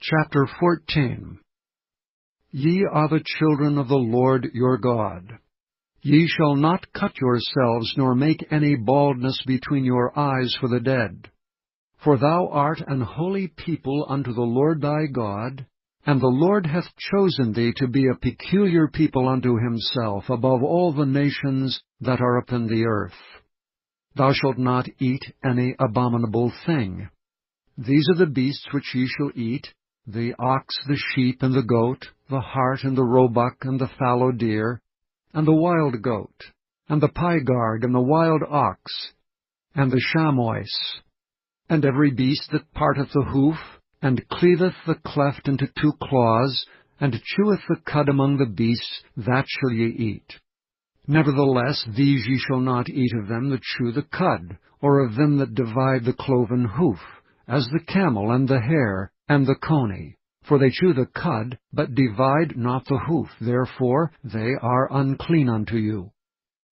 Chapter 14. Ye are the children of the Lord your God. Ye shall not cut yourselves, nor make any baldness between your eyes for the dead. For thou art an holy people unto the Lord thy God, and the Lord hath chosen thee to be a peculiar people unto himself above all the nations that are upon the earth. Thou shalt not eat any abominable thing. These are the beasts which ye shall eat, the ox, the sheep, and the goat, the hart, and the roebuck, and the fallow deer, and the wild goat, and the pygarg, and the wild ox, and the chamois, and every beast that parteth the hoof, and cleaveth the cleft into two claws, and cheweth the cud among the beasts, that shall ye eat. Nevertheless these ye shall not eat of them that chew the cud, or of them that divide the cloven hoof, as the camel, and the hare, and the coney. For they chew the cud, but divide not the hoof, therefore they are unclean unto you.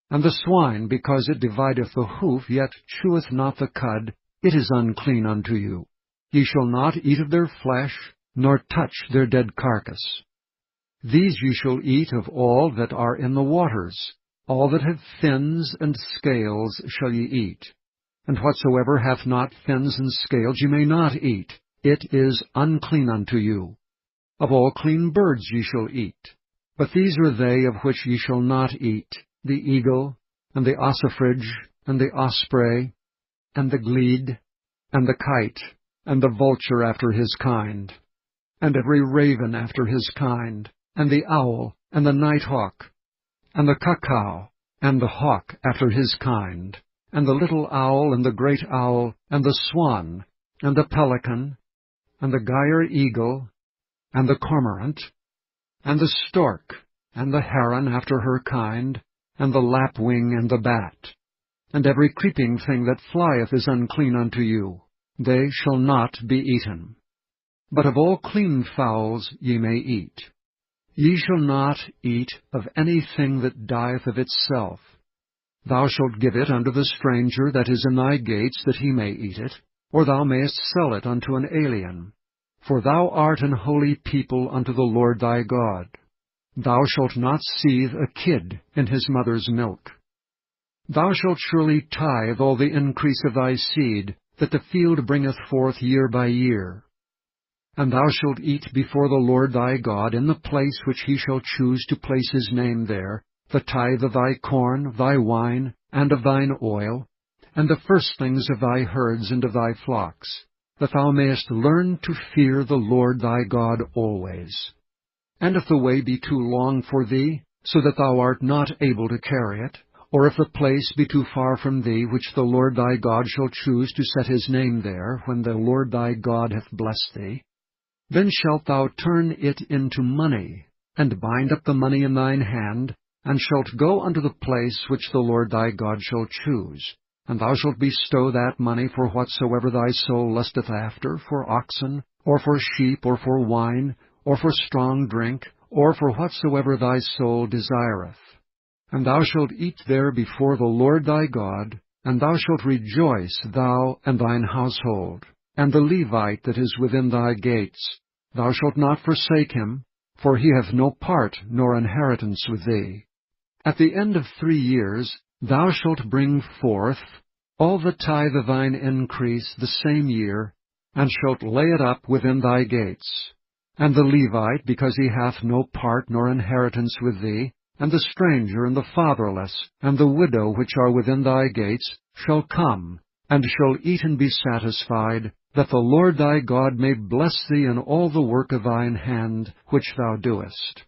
And the swine, because it divideth the hoof, yet cheweth not the cud, it is unclean unto you. Ye shall not eat of their flesh, nor touch their dead carcass. These ye shall eat of all that are in the waters. All that have fins and scales shall ye eat. And whatsoever hath not fins and scales ye may not eat. It is unclean unto you. Of all clean birds ye shall eat. But these are they of which ye shall not eat: the eagle, and the ossifrage, and the osprey, and the glede, and the kite, and the vulture after his kind, and every raven after his kind, and the owl, and the nighthawk, and the cuckow, and the hawk after his kind, and the little owl, and the great owl, and the swan, and the pelican, and the gyre eagle, and the cormorant, and the stork, and the heron after her kind, and the lapwing, and the bat. And every creeping thing that flieth is unclean unto you. They shall not be eaten. But of all clean fowls ye may eat. Ye shall not eat of anything that dieth of itself. Thou shalt give it unto the stranger that is in thy gates, that he may eat it, or thou mayest sell it unto an alien. For thou art an holy people unto the Lord thy God. Thou shalt not seethe a kid in his mother's milk. Thou shalt surely tithe all the increase of thy seed, that the field bringeth forth year by year. And thou shalt eat before the Lord thy God in the place which he shall choose to place his name there, the tithe of thy corn, of thy wine, and of thine oil, and the firstlings of thy herds and of thy flocks, that thou mayest learn to fear the Lord thy God always. And if the way be too long for thee, so that thou art not able to carry it, or if the place be too far from thee, which the Lord thy God shall choose to set his name there, when the Lord thy God hath blessed thee, then shalt thou turn it into money, and bind up the money in thine hand, and shalt go unto the place which the Lord thy God shall choose. And thou shalt bestow that money for whatsoever thy soul lusteth after, for oxen, or for sheep, or for wine, or for strong drink, or for whatsoever thy soul desireth. And thou shalt eat there before the Lord thy God, and thou shalt rejoice, thou and thine household, and the Levite that is within thy gates. Thou shalt not forsake him, for he hath no part nor inheritance with thee. At the end of 3 years thou shalt bring forth all the tithe of thine increase the same year, and shalt lay it up within thy gates. And the Levite, because he hath no part nor inheritance with thee, and the stranger, and the fatherless, and the widow which are within thy gates, shall come, and shall eat and be satisfied, that the Lord thy God may bless thee in all the work of thine hand which thou doest.